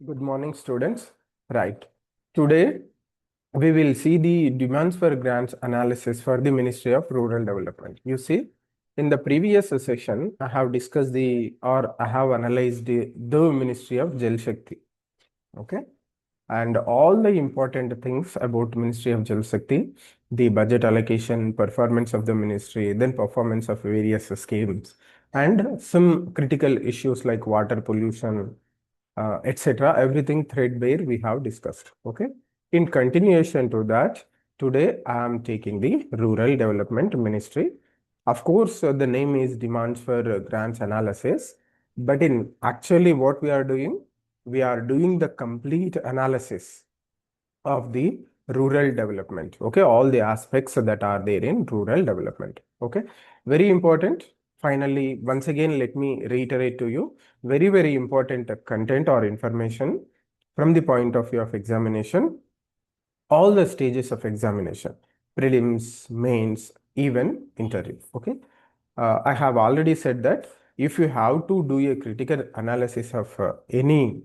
Good morning, students. Right. Today, we will see the demands for grants analysis for the Ministry of Rural Development. You see, in the previous session, I have discussed I have analyzed the Ministry of Jal Shakti. Okay. And all the important things about Ministry of Jal Shakti, the budget allocation, performance of the ministry, then performance of various schemes, and some critical issues like water pollution, etc. Everything threadbare we have discussed. Okay. In continuation to that, today I am taking the Rural Development Ministry. Of course, the name is demands for grants analysis, but in actually what we are doing the complete analysis of the rural development. Okay, all the aspects that are there in rural development. Okay, very important. Finally, once again, let me reiterate to you very, very important content or information from the point of view of examination, all the stages of examination, prelims, mains, even interview. Okay. I have already said that if you have to do a critical analysis of any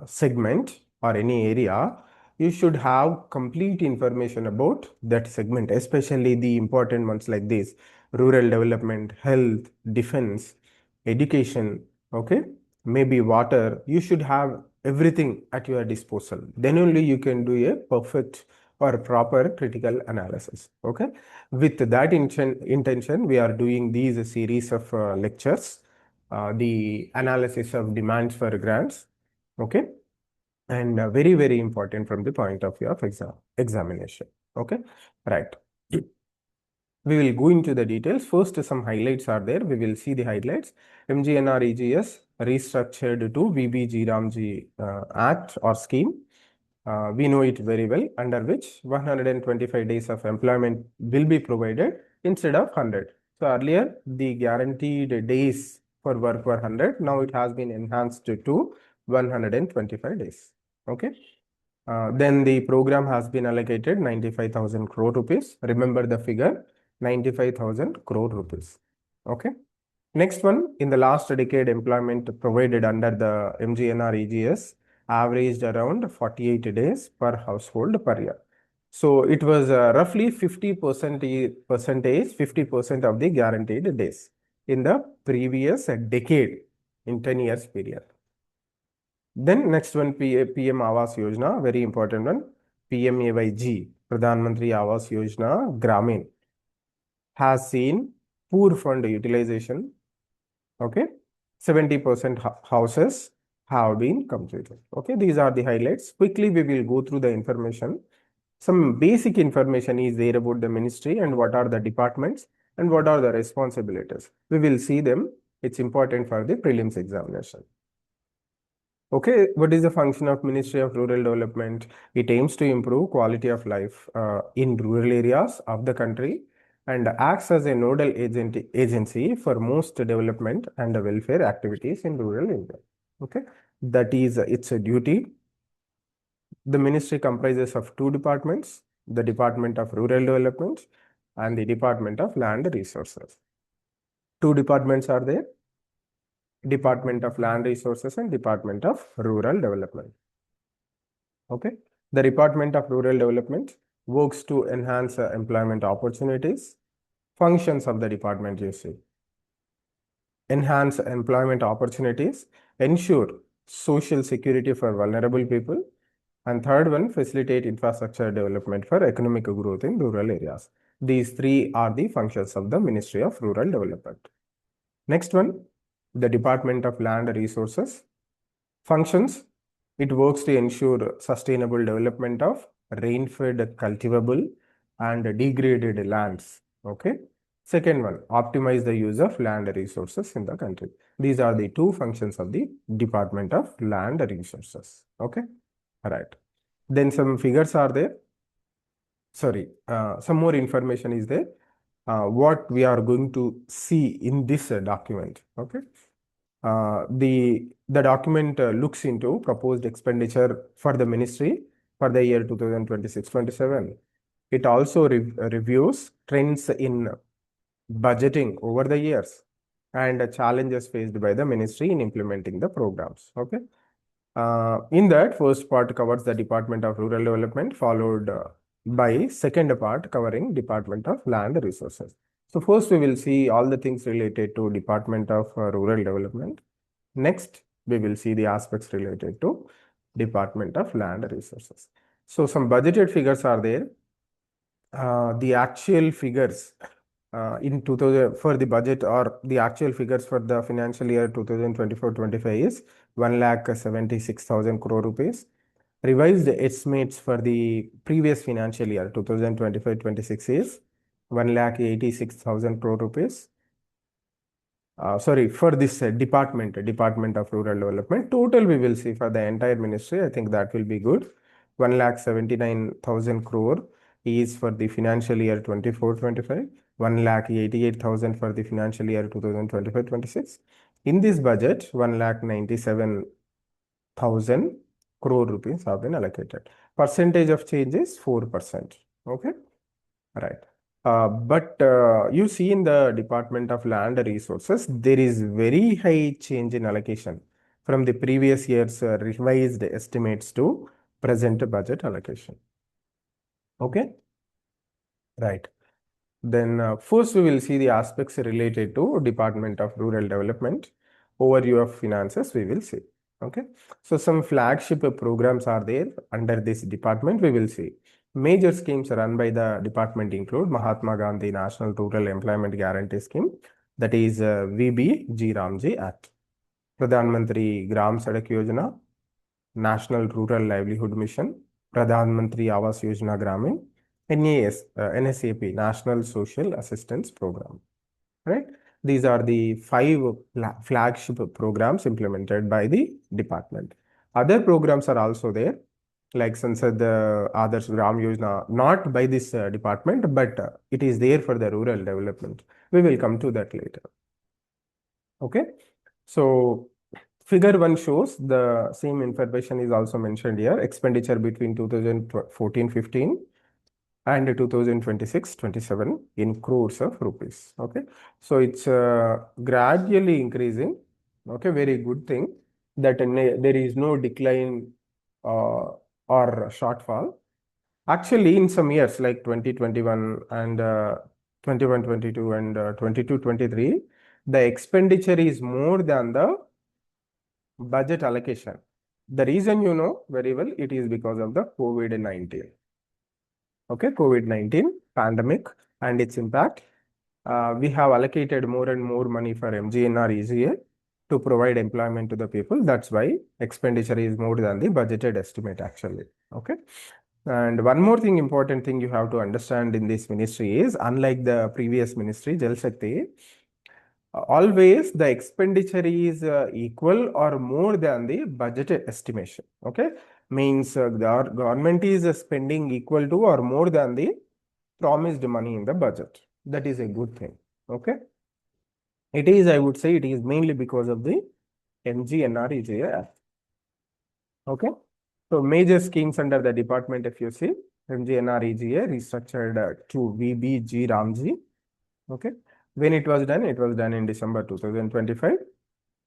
segment or any area, you should have complete information about that segment, especially the important ones like this: rural development, health, defense, education, okay, maybe water. You should have everything at your disposal. Then only you can do a perfect or proper critical analysis. Okay. With that intention, we are doing these series of lectures, the analysis of demands for grants. Okay. And very, very important from the point of view of examination. Okay. Right. We will go into the details. First, some highlights are there. We will see the highlights. MGNREGS restructured to VBG Act or scheme. We know it very well, under which 125 days of employment will be provided instead of 100. So earlier, the guaranteed days for work were 100. Now it has been enhanced to 125 days. Okay. Then the program has been allocated 95,000 crore rupees. Remember the figure, 95,000 crore rupees. Okay. Next one, in the last decade, employment provided under the MGNREGS averaged around 48 days per household per year. So it was roughly 50% of the guaranteed days in the previous decade in 10 years period. Then next one, PM Awas Yojana, very important one. PMAY-G, Pradhan Mantri Awas Yojana, Gramin, has seen poor fund utilization. Okay, 70% houses have been completed. Okay, these are the highlights. Quickly, we will go through the information. Some basic information is there about the ministry and what are the departments and what are the responsibilities. We will see them. It's important for the prelims examination. Okay, what is the function of Ministry of Rural Development? It aims to improve quality of life in rural areas of the country and acts as a nodal agency for most development and welfare activities in rural India. Okay, that is its duty. The ministry comprises of two departments, the Department of Rural Development and the Department of Land Resources. Two departments are there, Department of Land Resources and Department of Rural Development. Okay, the Department of Rural Development works to enhance employment opportunities. Functions of the department, you see: enhance employment opportunities, ensure social security for vulnerable people, and third one, facilitate infrastructure development for economic growth in rural areas. These three are the functions of the Ministry of Rural Development. Next one, the Department of Land Resources. Functions: it works to ensure sustainable development of rain-fed, cultivable, and degraded lands. Okay. Second one, optimize the use of land resources in the country. These are the two functions of the Department of Land Resources. Okay. All right. Then some figures are there. Sorry, some more information is there. What we are going to see in this document. Okay. The document looks into proposed expenditure for the ministry for the year 2026-27. It also reviews trends in budgeting over the years and challenges faced by the ministry in implementing the programs. Okay. In that, first part covers the Department of Rural Development, followed by second part covering Department of Land Resources. So first we will see all the things related to Department of Rural Development. Next, we will see the aspects related to Department of Land Resources. So some budgeted figures are there. The actual figures in 2000 for the budget, or the actual figures for the financial year 2024-25 is 1,76,000 crore rupees. Revised estimates for the previous financial year 2025-26 is 1,86,000 crore rupees. Sorry, for this Department of Rural Development, total we will see for the entire ministry, I think that will be good. 1,79,000 crore is for the financial year 24-25, 1,88,000 for the financial year 2025-26. In this budget, 1,97,000 crore rupees have been allocated. Percentage of change is 4%. Okay, right. But you see in the Department of Land Resources, there is very high change in allocation from the previous year's revised estimates to present budget allocation. Okay, right. Then first we will see the aspects related to Department of Rural Development. Overview of finances we will see. Okay, so some flagship programs are there under this department. We will see major schemes run by the department include Mahatma Gandhi National Rural Employment Guarantee Scheme, that is VBG Act, Pradhan Mantri Gram Sadak Yojana, National Rural Livelihood Mission, Pradhan Mantri Awas Yojana Gramin, NSAP, National Social Assistance Program, right? These are the 5 flagship programs implemented by the department. Other programs are also there, like Sansad Adarsh Gram Yojana, not by this department, but it is there for the rural development. We will come to that later. Okay, so figure 1 shows the same information is also mentioned here. Expenditure between 2014-15 and 2026-27 in crores of rupees. Okay, so it's gradually increasing. Okay, very good thing that there is no decline or shortfall. Actually, in some years like 2021 and 21-22 and 22-23, the expenditure is more than the budget allocation. The reason you know very well, it is because of the COVID-19. Okay, COVID-19 pandemic and its impact. We have allocated more and more money for MGNREGA to provide employment to the people. That's why expenditure is more than the budgeted estimate actually. Okay. And one more thing, important thing you have to understand in this ministry is, unlike the previous ministry, Jal Shakti, always the expenditure is equal or more than the budgeted estimation. Okay, means the government is spending equal to or more than the promised money in the budget. That is a good thing. Okay, it is, I would say, it is mainly because of the MGNREGA Act. Okay, so major schemes under the department, if you see, MGNREGA restructured to VBG Ramji. Okay, when it was done in December 2025.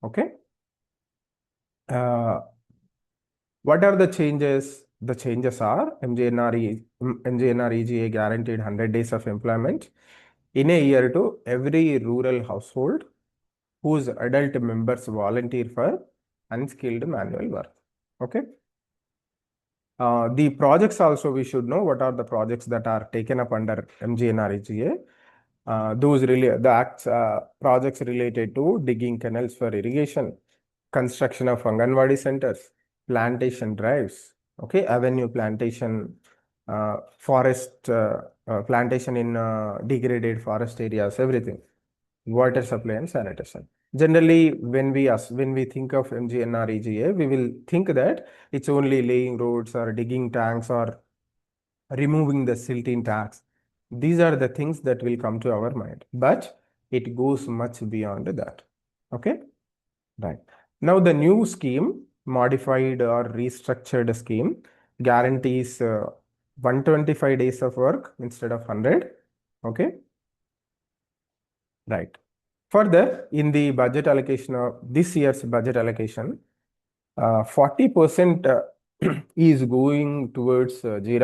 Okay, what are the changes? The changes are MGNREGA guaranteed 100 days of employment in a year to every rural household whose adult members volunteer for unskilled manual work. Okay. The projects also we should know what are the projects that are taken up under MGNREGA. Projects related to digging canals for irrigation, construction of Anganwadi centers, plantation drives, okay, avenue plantation, forest plantation in degraded forest areas, everything, water supply and sanitation. Generally, when we think of MGNREGA, we will think that it's only laying roads or digging tanks or removing the silt in tanks. These are the things that will come to our mind, but it goes much beyond that. Okay, right. Now the new scheme, modified or restructured scheme, guarantees 125 days of work instead of 100. Okay, right. Further, in the budget allocation of this year's budget allocation, 40% is going towards G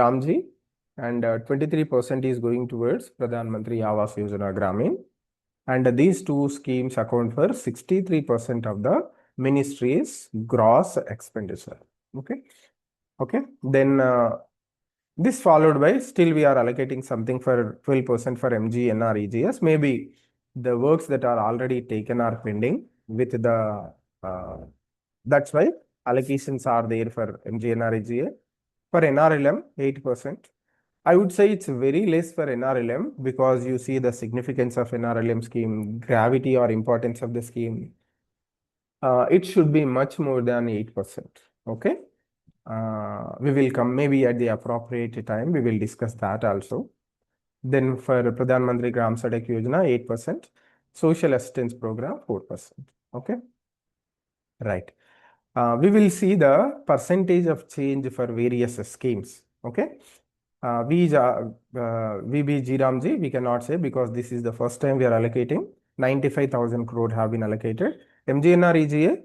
and 23% is going towards Pradhan Mantri Awas Yojana Gramin. And these two schemes account for 63% of the ministry's gross expenditure. Okay. Okay. Then this followed by still we are allocating something for 12% for MGNREGS. Maybe the works that are already taken are pending with the that's why allocations are there for MGNREGA. For NRLM, 8%. I would say it's very less for NRLM because you see the significance of NRLM scheme, gravity or importance of the scheme. It should be much more than 8%. Okay. We will come maybe at the appropriate time. We will discuss that also. Then for Pradhan Mantri Gram Sadak Yojana, 8%. Social assistance program, 4%. Okay. Right. We will see the percentage of change for various schemes. Okay. VBG Ramji, we cannot say because this is the first time we are allocating. 95,000 crore have been allocated. MGNREGA,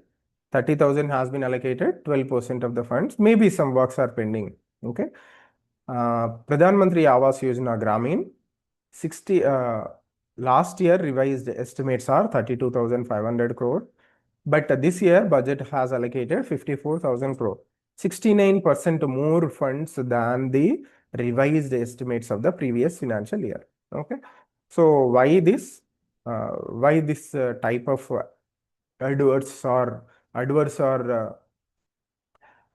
30,000 has been allocated, 12% of the funds. Maybe some works are pending. Okay. Pradhan Mantri Awas Yojana Gramin, 60, last year revised estimates are 32,500 crore. But this year budget has allocated 54,000 crore. 69% more funds than the revised estimates of the previous financial year. Okay. So why this type of adverse or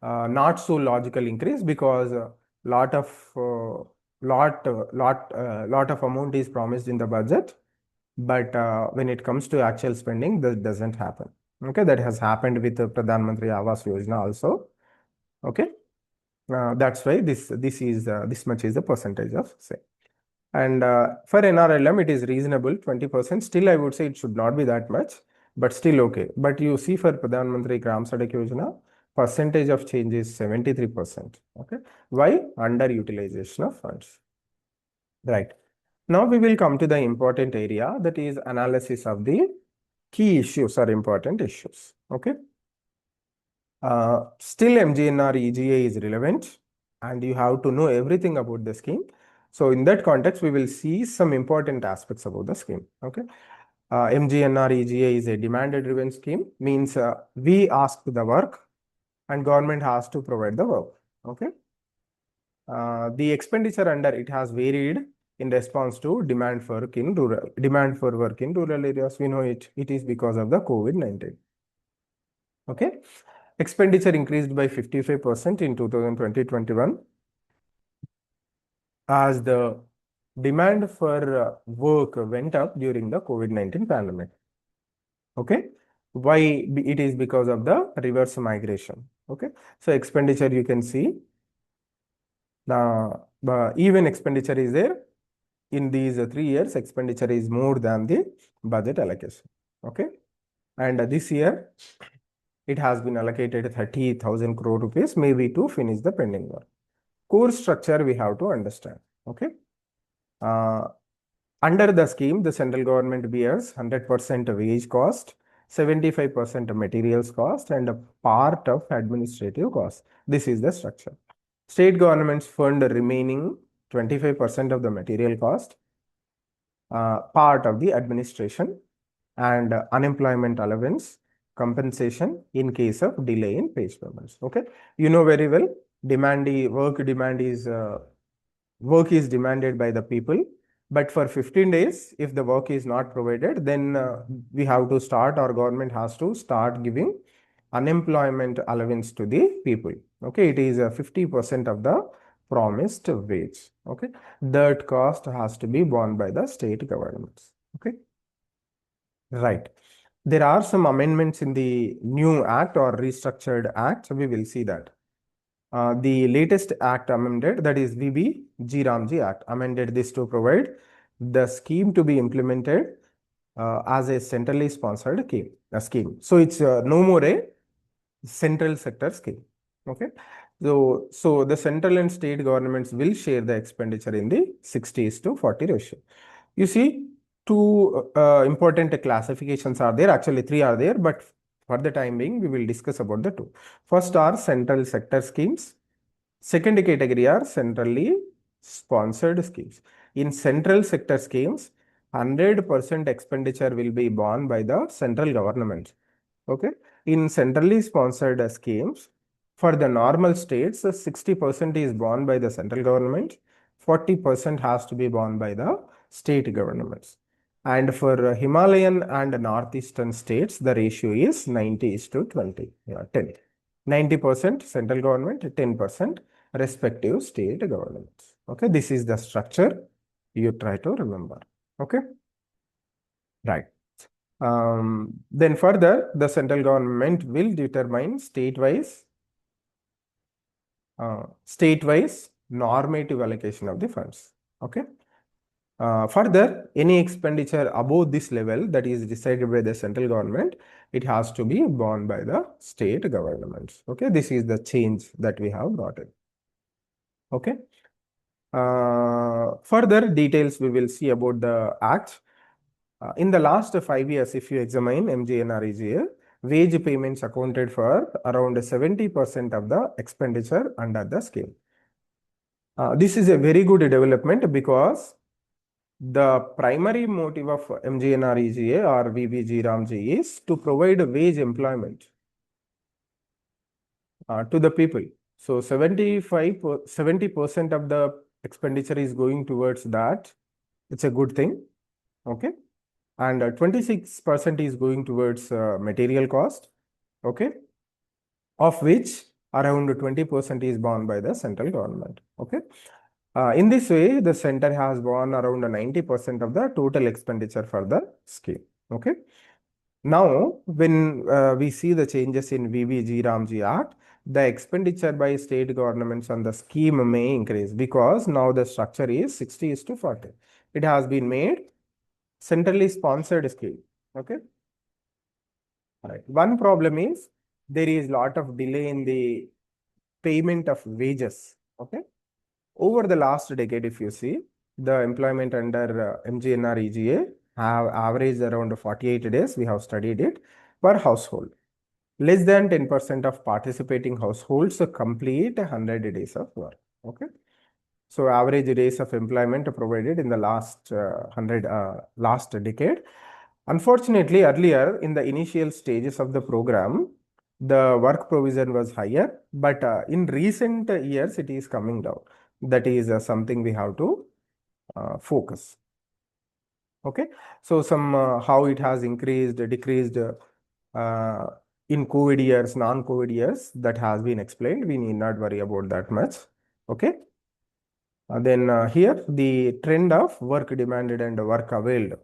not so logical increase? Because lot of amount is promised in the budget, but when it comes to actual spending, that doesn't happen. Okay, that has happened with the Pradhan Mantri Awas Yojana also. Okay, that's why this much is the percentage of say. And for NRLM, it is reasonable, 20%. Still, I would say it should not be that much, but still okay. But you see for Pradhan Mantri Gram Sadak Yojana, percentage of change is 73%. Okay, why? Underutilization of funds. Right. Now we will come to the important area, that is analysis of the key issues or important issues. Okay. Still MGNREGA is relevant and you have to know everything about the scheme. So in that context, we will see some important aspects about the scheme. Okay. MGNREGA is a demand-driven scheme, means we ask the work and government has to provide the work. Okay. The expenditure under it has varied in response to demand for work in rural areas. We know it is because of the COVID-19. Okay. Expenditure increased by 55% in 2020-21 as the demand for work went up during the COVID-19 pandemic. Okay. Why? It is because of the reverse migration. Okay. So expenditure, you can see the even expenditure is there. In these 3 years, expenditure is more than the budget allocation. Okay. And this year, it has been allocated 30,000 crore rupees, maybe to finish the pending work. Core structure we have to understand. Okay. Under the scheme, the central government bears 100% wage cost, 75% materials cost, and a part of administrative cost. This is the structure. State governments fund the remaining 25% of the material cost, part of the administration, and unemployment allowance, compensation in case of delay in wage payments. Okay, you know very well, work is demanded by the people, but for 15 days, if the work is not provided, then we have to start, our government has to start giving unemployment allowance to the people. Okay, it is 50% of the promised wage. Okay, that cost has to be borne by the state governments. Okay, right. There are some amendments in the new act or restructured act. So we will see that. The latest act amended, that is VBG Ramji Act, amended this to provide the scheme to be implemented as a centrally sponsored scheme. So it's no more a central sector scheme. Okay. So the central and state governments will share the expenditure in the 60:40 ratio. You see, two important classifications are there. Actually, 3 are there, but For the time being, we will discuss about the two. First are central sector schemes. Second category are centrally sponsored schemes. In central sector schemes, 100% expenditure will be borne by the central government. Okay. In centrally sponsored schemes, for the normal states, 60% is borne by the central government, 40% has to be borne by the state governments. And for Himalayan and northeastern states, the ratio is 90:20. Yeah, 10. 90% central government, 10% respective state governments. Okay, this is the structure you try to remember. Okay, right. Then further, the central government will determine state-wise normative allocation of the funds. Okay. Further, any expenditure above this level that is decided by the central government, it has to be borne by the state governments. Okay, this is the change that we have brought in. Okay. Further details we will see about the act. In the last 5 years, if you examine MGNREGA, wage payments accounted for around 70% of the expenditure under the scheme. This is a very good development because the primary motive of MGNREGA or VBG is to provide wage employment to the people. So 70% of the expenditure is going towards that. It's a good thing. Okay. And 26% is going towards material cost. Okay. Of which around 20% is borne by the central government. Okay. In this way, the center has borne around 90% of the total expenditure for the scheme. Okay. Now, when we see the changes in VBG Act, the expenditure by state governments on the scheme may increase because now the structure is 60:40. It has been made centrally sponsored scheme. Okay. All right. One problem is there is lot of delay in the payment of wages. Okay. Over the last decade, if you see, the employment under MGNREGA have averaged around 48 days. We have studied it per household. Less than 10% of participating households complete 100 days of work. Okay. So average days of employment provided in the last last decade. Unfortunately, earlier in the initial stages of the program, the work provision was higher, but in recent years it is coming down. That is something we have to focus. Okay, so some how it has increased, decreased in COVID years, non-COVID years, that has been explained. We need not worry about that much. Okay. Then here the trend of work demanded and work availed,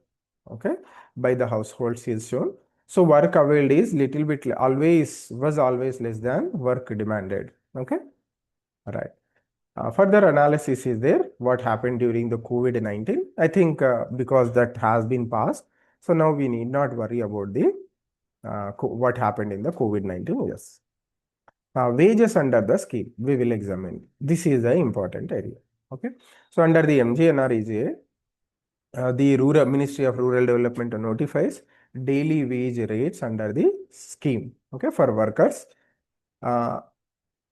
okay, by the households is shown. So work availed is little bit was always less than work demanded. Okay, all right. Further analysis is there. What happened during the COVID-19? I think because that has been passed, so now we need not worry about the what happened in the COVID-19 years. Wages under the scheme we will examine. This is the important area. Okay, so under the MGNREGA, the Ministry of Rural Development notifies daily wage rates under the scheme. Okay, for workers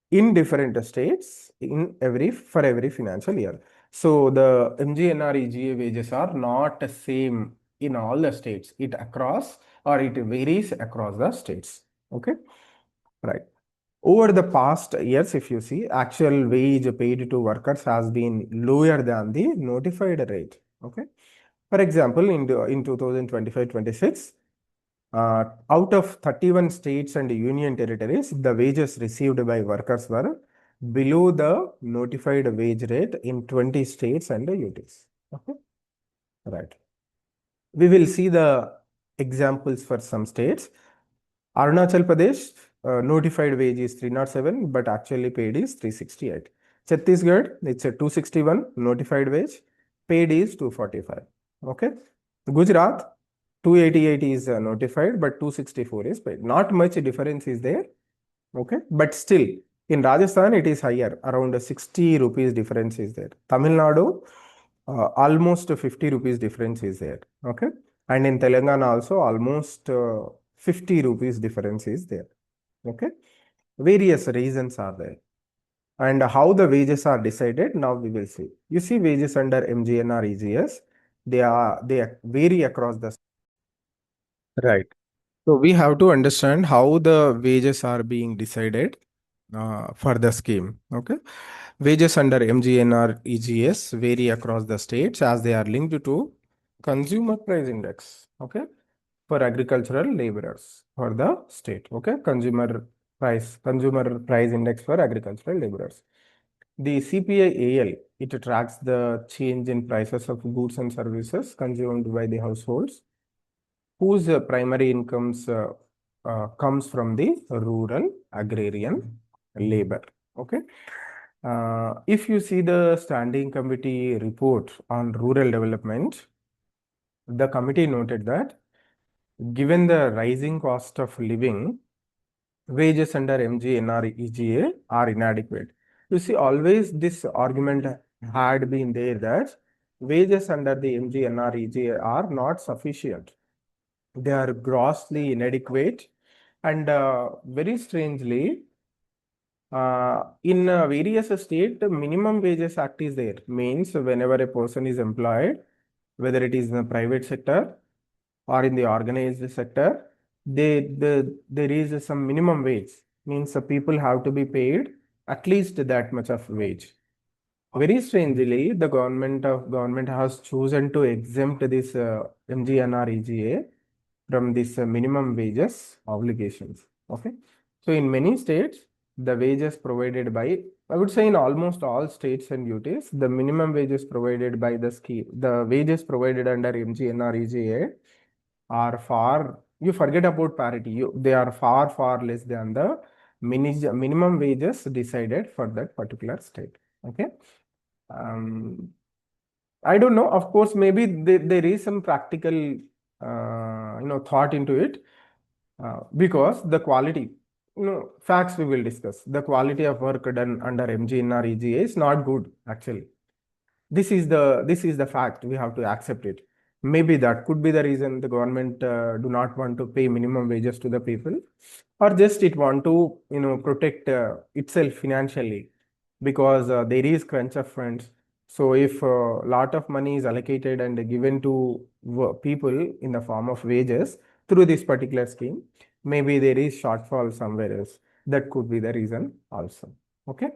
in different states for every financial year. So the MGNREGA wages are not the same in all the states. It varies across the states. Okay, right. Over the past years, if you see, actual wage paid to workers has been lower than the notified rate. Okay. For example, in 2025-26, out of 31 states and union territories, the wages received by workers were below the notified wage rate in 20 states and UTs. Okay. Right. We will see the examples for some states. Arunachal Pradesh, notified wage is 307, but actually paid is 368. Chhattisgarh, it's a 261 notified wage, paid is 245. Okay. Gujarat, 288 is notified, but 264 is paid. Not much difference is there. Okay. But still, in Rajasthan, it is higher, around 60 rupees difference is there. Tamil Nadu, almost 50 rupees difference is there. Okay. And in Telangana also almost 50 rupees difference is there. Okay. Various reasons are there. And how the wages are decided, now we will see. You see wages under MGNREGS, they vary across the. Right. So we have to understand how the wages are being decided for the scheme. Okay. Wages under MGNREGS vary across the states as they are linked to consumer price index. Okay. For agricultural laborers for the state. Okay. Consumer price index for agricultural laborers. The CPI-AL, it tracks the change in prices of goods and services consumed by the households whose primary incomes comes from the rural agrarian labor. Okay. If you see the standing committee report on rural development, the committee noted that given the rising cost of living, wages under MGNREGA are inadequate. You see, always this argument had been there that wages under the MGNREGA are not sufficient. They are grossly inadequate, and very strangely, in various states, the minimum wages act is there. Means whenever a person is employed, whether it is in the private sector or in the organized sector, there is some minimum wage. Means the people have to be paid at least that much of wage. Very strangely, the government has chosen to exempt this MGNREGA from this minimum wages obligations. Okay. So in many states, the wages provided by, I would say in almost all states and UTs, the minimum wages provided by the scheme, the wages provided under MGNREGA are far, you forget about parity, they are far less than the minimum wages decided for that particular state. Okay. I don't know. Of course, maybe there is some practical, thought into it, because the quality, facts we will discuss. The quality of work done under MGNREGA is not good, actually. This is the fact. We have to accept it. Maybe that could be the reason the government do not want to pay minimum wages to the people, or just it want to protect itself financially, because there is crunch of funds. So if a lot of money is allocated and given to people in the form of wages through this particular scheme, maybe there is shortfall somewhere else. That could be the reason also. Okay.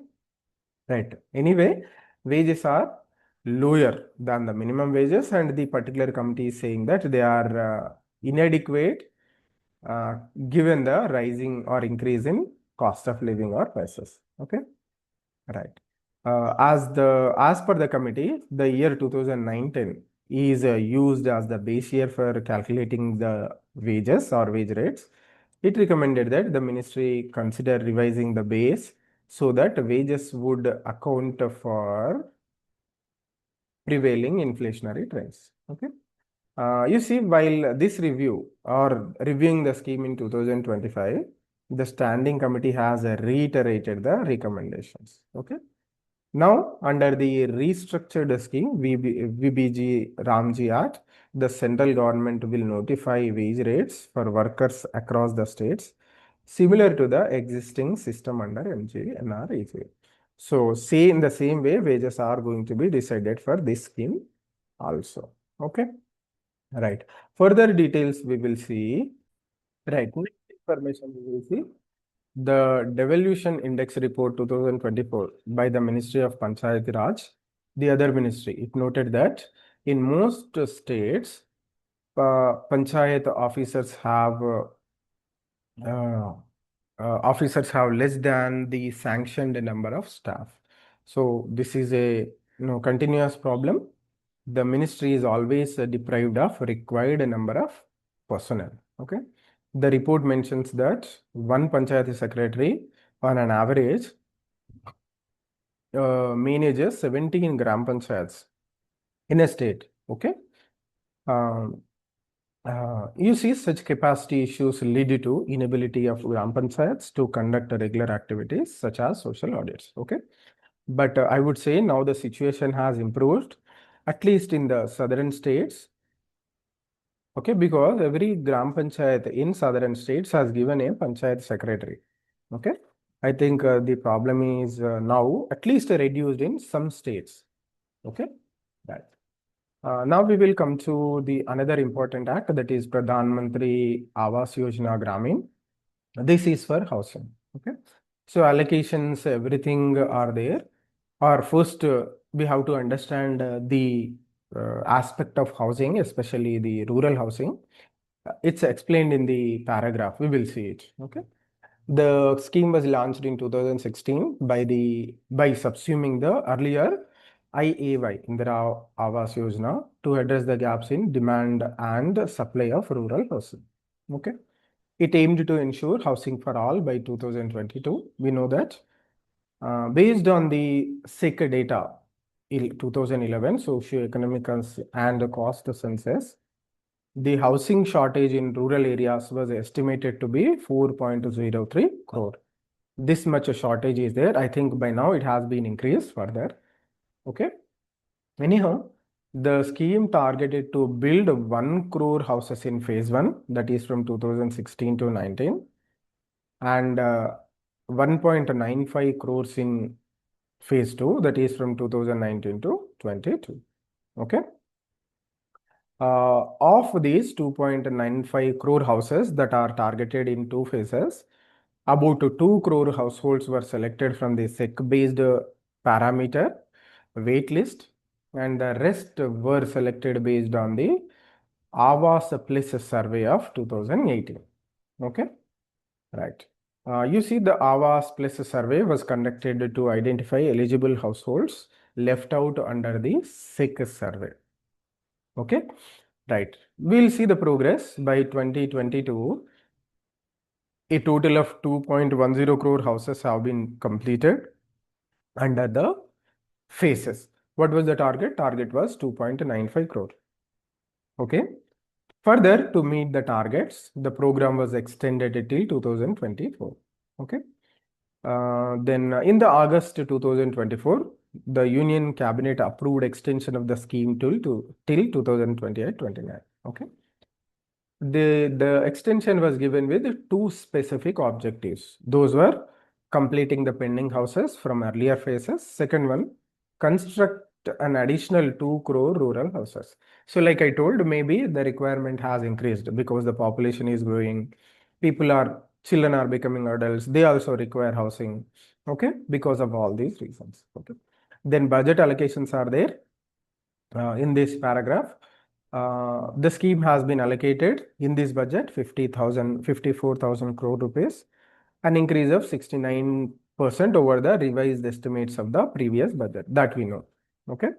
Right. Anyway, wages are lower than the minimum wages, and the particular committee is saying that they are inadequate given the rising or increase in cost of living or prices. Okay. Right. As per the committee, the year 2019 is used as the base year for calculating the wages or wage rates. It recommended that the ministry consider revising the base so that wages would account for prevailing inflationary trends. Okay. You see, while this review or reviewing the scheme in 2025, the standing committee has reiterated the recommendations. Okay. Now, under the restructured scheme, VBG Ramji Act, the central government will notify wage rates for workers across the states, similar to the existing system under MGNREGA. So, say in the same way, wages are going to be decided for this scheme also. Okay. Right. Further details we will see. Right. Next information we will see. The Devolution Index Report 2024 by the Ministry of Panchayat Raj, the other ministry, it noted that in most states, panchayat officers have less than the sanctioned number of staff. So this is a continuous problem. The ministry is always deprived of required number of personnel. Okay. The report mentions that one panchayat secretary on an average manages 17 gram panchayats in a state. Okay. You see, such capacity issues lead to inability of gram panchayats to conduct regular activities such as social audits. Okay. But I would say now the situation has improved, at least in the southern states. Okay, because every gram panchayat in southern states has given a panchayat secretary. Okay, I think the problem is now at least reduced in some states. Okay, right. Now we will come to the another important act, that is Pradhan Mantri Awas Yojana Gramin. This is for housing. Okay, so allocations, everything are there. Or first, we have to understand the aspect of housing, especially the rural housing. It's explained in the paragraph. We will see it. Okay. The scheme was launched in 2016 by subsuming the earlier IAY, Indira Awas Yojana, to address the gaps in demand and supply of rural housing. Okay. It aimed to ensure housing for all by 2022. We know that. Based on the SEC data, 2011 socio-economic and cost census, the housing shortage in rural areas was estimated to be 4.03 crore. This much shortage is there. I think by now it has been increased further. Okay. Anyhow, the scheme targeted to build 1 crore houses in phase 1, that is from 2016 to 19, and 1.95 crores in phase 2, that is from 2019 to 22. Okay. Of these 2.95 crore houses that are targeted in 2 phases, about 2 crore households were selected from the SEC-based parameter wait list, and the rest were selected based on the Awas Plus survey of 2018. Okay, right. You see, the Awas Plus survey was conducted to identify eligible households left out under the SEC survey. Okay, right. We'll see the progress by 2022. A total of 2.10 crore houses have been completed under the phases. What was the target? Target was 2.95 crore. Okay. Further, to meet the targets, the program was extended till 2024. Okay. Then in the August 2024, the Union Cabinet approved extension of the scheme till 2028-29. Okay. The extension was given with 2 specific objectives. Those were completing the pending houses from earlier phases. Second one, construct an additional 2 crore rural houses. So like I told, maybe the requirement has increased because the population is growing. Children are becoming adults. They also require housing. Okay, because of all these reasons. Okay. Then budget allocations are there in this paragraph. The scheme has been allocated in this budget 54,000 crore rupees, an increase of 69% over the revised estimates of the previous budget, that we know. Okay.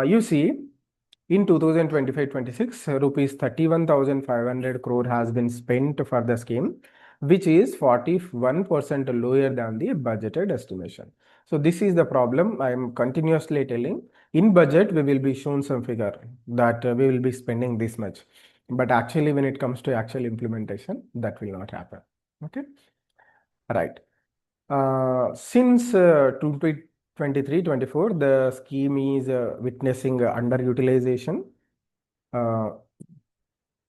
You see, in 2025-26, rupees 31,500 crore has been spent for the scheme, which is 41% lower than the budgeted estimation. So this is the problem I am continuously telling. In budget, we will be shown some figure that we will be spending this much. But actually, when it comes to actual implementation, that will not happen. Okay. Right. Since 2023-24, the scheme is witnessing underutilization.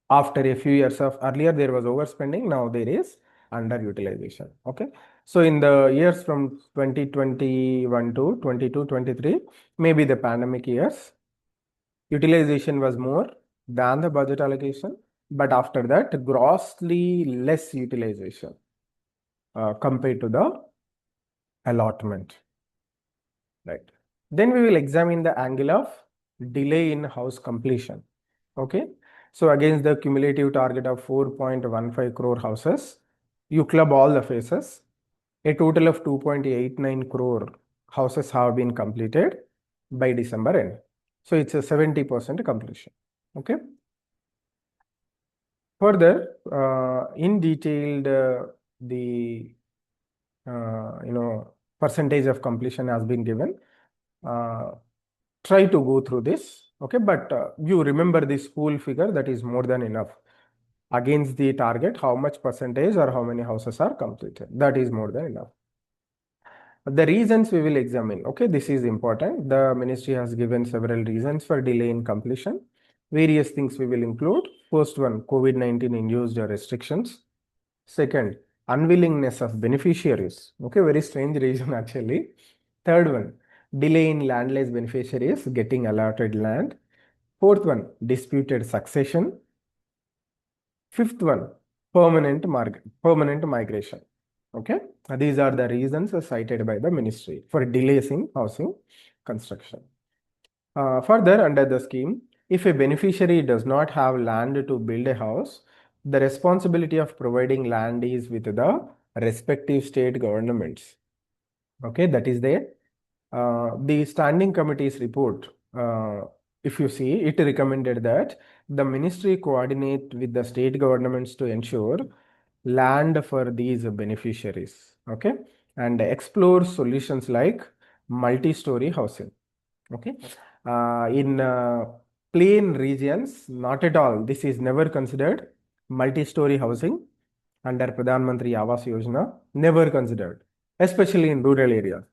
After a few years of earlier, there was overspending. Now there is underutilization. Okay. So in the years from 2021 to 22-23, maybe the pandemic years, utilization was more than the budget allocation. But after that, grossly less utilization compared to the allotment. Right. Then we will examine the angle of delay in house completion. Okay. So against the cumulative target of 4.15 crore houses, you club all the phases. A total of 2.89 crore houses have been completed by December end. So it's a 70% completion. Okay. Further, in detailed, the percentage of completion has been given. Try to go through this. Okay, but you remember this whole figure, that is more than enough. Against the target, how much percentage or how many houses are completed, that is more than enough. The reasons we will examine. Okay, this is important. The ministry has given several reasons for delay in completion. Various things we will include. First one, COVID-19 induced restrictions. Second, unwillingness of beneficiaries. Okay, very strange reason actually. Third one, delay in landless beneficiaries getting allotted land. Fourth one, disputed succession. Fifth one, permanent migration. Okay, these are the reasons cited by the ministry for delays in housing construction. Further, under the scheme, if a beneficiary does not have land to build a house, the responsibility of providing land is with the respective state governments. Okay, that is there. The standing committee's report, if you see, it recommended that the ministry coordinate with the state governments to ensure land for these beneficiaries. Okay, and explore solutions like multi-story housing. Okay, in plain regions, not at all. This is never considered multi-story housing under Pradhan Mantri Awas Yojana, never considered, especially in rural areas.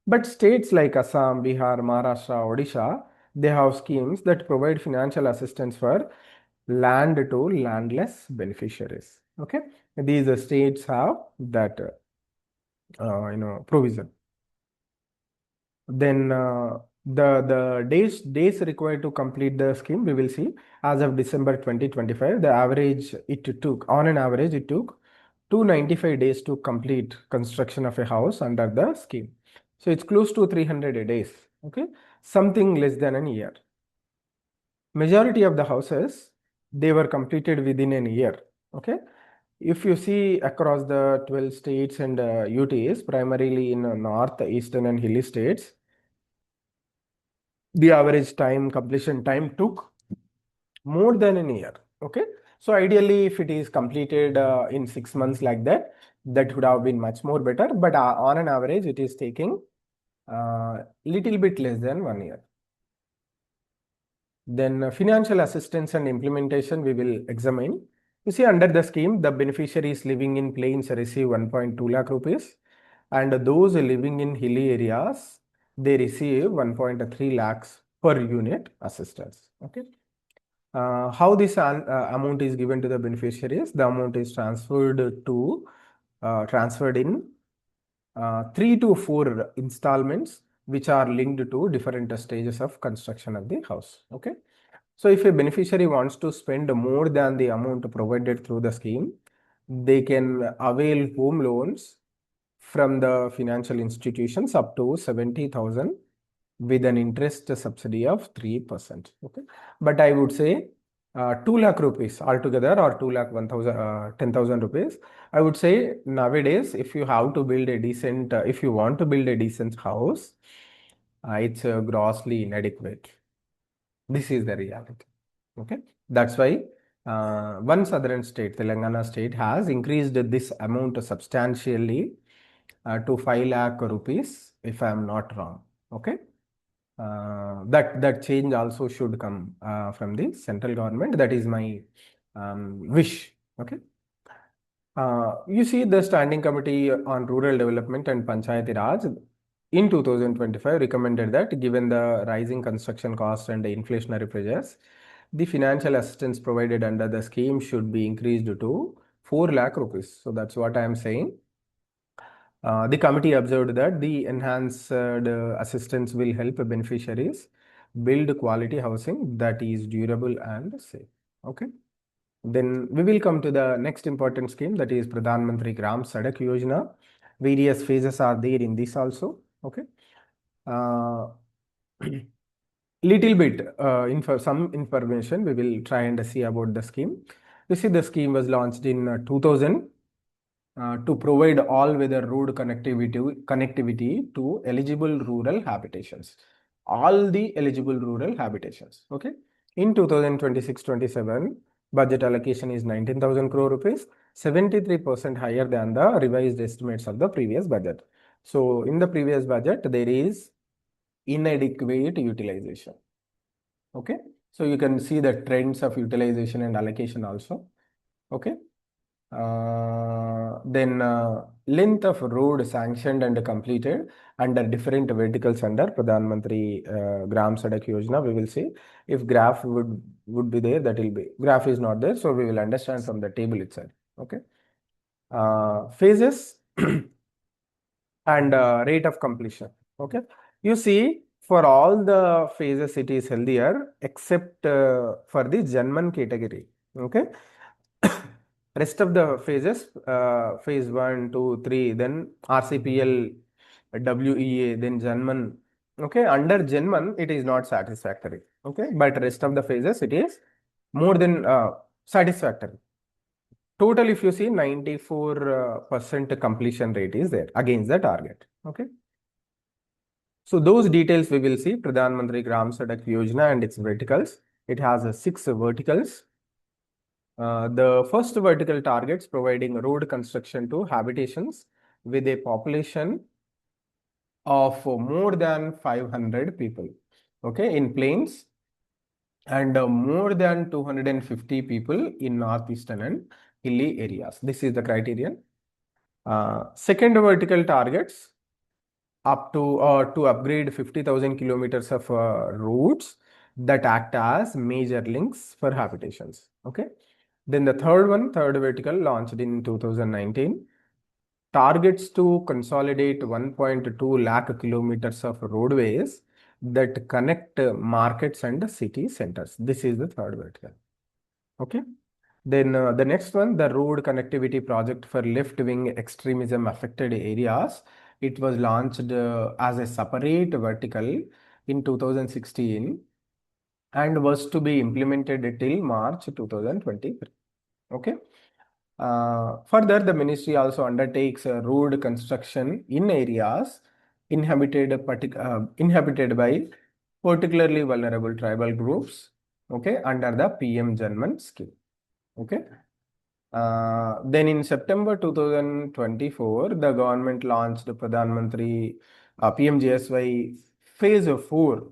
But states like Assam, Bihar, Maharashtra, Odisha, they have schemes that provide financial assistance for land to landless beneficiaries. Okay, these states have that provision. Then the days required to complete the scheme, we will see. As of December 2025, the average it took, on an average, it took 295 days to complete construction of a house under the scheme. So it's close to 300 days. Okay, something less than a year. Majority of the houses, they were completed within a year. Okay, if you see across the 12 states and UTs, primarily in north, eastern and hilly states, the average completion time took more than a year. Okay, so ideally, if it is completed in 6 months like that, that would have been much more better. But on an average, it is taking little bit less than 1 year. Then financial assistance and implementation we will examine. You see, under the scheme, the beneficiaries living in plains receive 1.2 lakh rupees, and those living in hilly areas, they receive 1.3 lakhs per unit assistance. Okay. How this amount is given to the beneficiaries? The amount is transferred in 3 to 4 installments, which are linked to different stages of construction of the house. Okay. So if a beneficiary wants to spend more than the amount provided through the scheme, they can avail home loans from the financial institutions up to 70,000 with an interest subsidy of 3%. Okay, but I would say 2 lakh rupees altogether, or 2 lakh 10,000 rupees. I would say nowadays, if you have to build a decent, if you want to build a decent house, it's grossly inadequate. This is the reality. Okay, that's why one southern state, Telangana state, has increased this amount substantially to 5 lakh rupees, if I am not wrong. Okay, that change also should come from the central government. That is my wish. Okay. You see, the Standing Committee on Rural Development and Panchayati Raj in 2025 recommended that given the rising construction costs and the inflationary pressures, the financial assistance provided under the scheme should be increased to 4 lakh rupees. So that's what I am saying. The committee observed that the enhanced assistance will help beneficiaries build quality housing that is durable and safe. Okay. Then we will come to the next important scheme, that is Pradhan Mantri Gram Sadak Yojana. Various phases are there in this also. Okay. Little bit some information we will try and see about the scheme. You see, the scheme was launched in 2000 to provide all-weather road connectivity to eligible rural habitations. All the eligible rural habitations. Okay. In 2026-27, budget allocation is 19,000 crore rupees, 73% higher than the revised estimates of the previous budget. So in the previous budget, there is inadequate utilization. Okay. So you can see the trends of utilization and allocation also. Okay. Then length of road sanctioned and completed under different verticals under Pradhan Mantri Gram Sadak Yojana. We will see if graph would be there, that will be. Graph is not there, so we will understand from the table itself. Okay. Phases and rate of completion. Okay. You see, for all the phases, it is healthier except for the Janman category. Okay. Rest of the phases, phase 1, 2, 3, then RCPL, WEA, then Janman. Okay, under Janman, it is not satisfactory. Okay, but rest of the phases, it is more than satisfactory. Total, if you see, 94% completion rate is there against the target. Okay. So those details we will see. Pradhan Mantri Gram Sadak Yojana and its verticals. It has 6 verticals. The first vertical targets providing road construction to habitations with a population of more than 500 people, okay, in plains, and more than 250 people in northeastern and hilly areas. This is the criterion. Second vertical targets up to upgrade 50,000 kilometers of roads that act as major links for habitations. Okay. Then the third vertical launched in 2019 targets to consolidate 1.2 lakh kilometers of roadways that connect markets and city centers. This is the third vertical. Okay. Then the next one, the road connectivity project for left-wing extremism affected areas. It was launched as a separate vertical in 2016 and was to be implemented till March 2023. Okay. Further, the ministry also undertakes road construction in areas inhabited by particularly vulnerable tribal groups. Okay, under the PM Janman scheme. Okay. Then in September 2024, the government launched the Pradhan Mantri PMGSY phase 4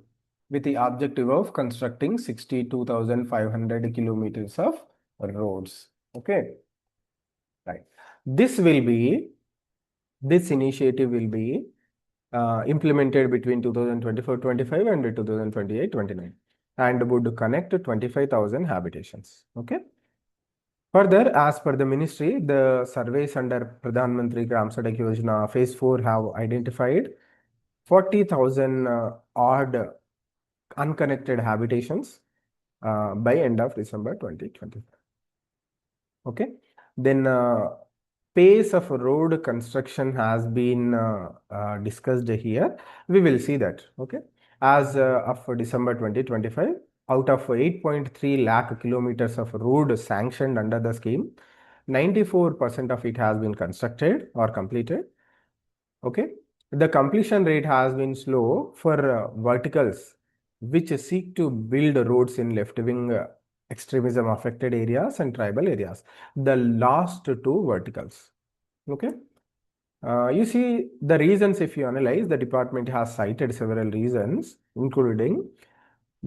with the objective of constructing 62,500 kilometers of roads. Okay. Right. This initiative will be implemented between 2024-25 and 2028-29 and would connect 25,000 habitations. Okay. Further, as per the ministry, the surveys under Pradhan Mantri Gram Sadak Yojana phase 4 have identified 40,000 odd unconnected habitations by end of December 2025. Okay. Then pace of road construction has been discussed here. We will see that. Okay. As of December 2025, out of 8.3 lakh kilometers of road sanctioned under the scheme, 94% of it has been constructed or completed. Okay. The completion rate has been slow for verticals which seek to build roads in left-wing extremism affected areas and tribal areas. The last two verticals. Okay. You see the reasons, if you analyze, the department has cited several reasons, including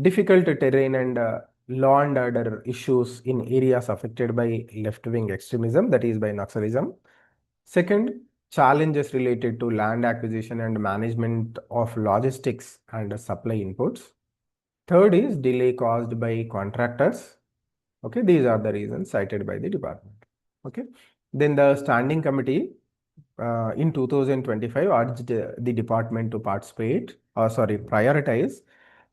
difficult terrain and law and order issues in areas affected by left-wing extremism, that is by Naxalism. Second, challenges related to land acquisition and management of logistics and supply inputs. Third is delay caused by contractors. Okay, these are the reasons cited by the department. Okay, then the standing committee in 2025 urged the department to prioritize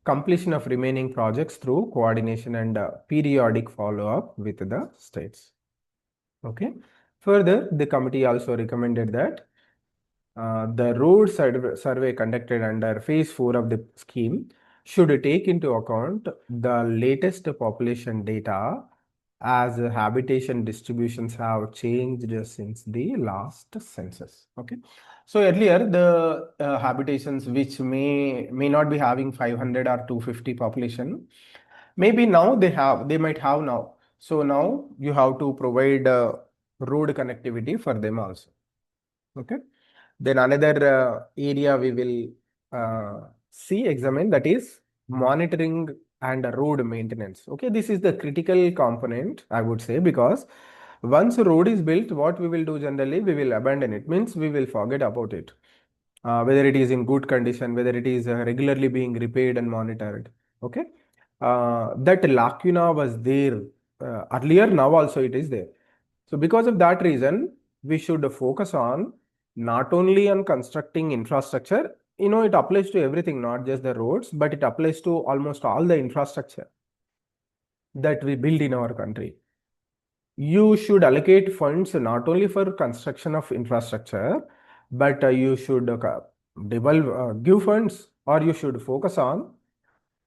completion of remaining projects through coordination and periodic follow-up with the states. Okay. Further, the committee also recommended that the road survey conducted under phase 4 of the scheme should take into account the latest population data as habitation distributions have changed since the last census. Okay. So earlier the habitations which may not be having 500 or 250 population, maybe now they might have now. So now you have to provide road connectivity for them also. Okay. Then another area we will examine, that is monitoring and road maintenance. Okay, this is the critical component, I would say, because Once a road is built, what we will do generally, we will abandon it, means we will forget about it. Whether it is in good condition, whether it is regularly being repaired and monitored. Okay. That lacuna was there earlier, now also it is there. So because of that reason, we should focus on not only on constructing infrastructure, it applies to everything, not just the roads, but it applies to almost all the infrastructure that we build in our country. You should allocate funds not only for construction of infrastructure, but you should give funds, or you should focus on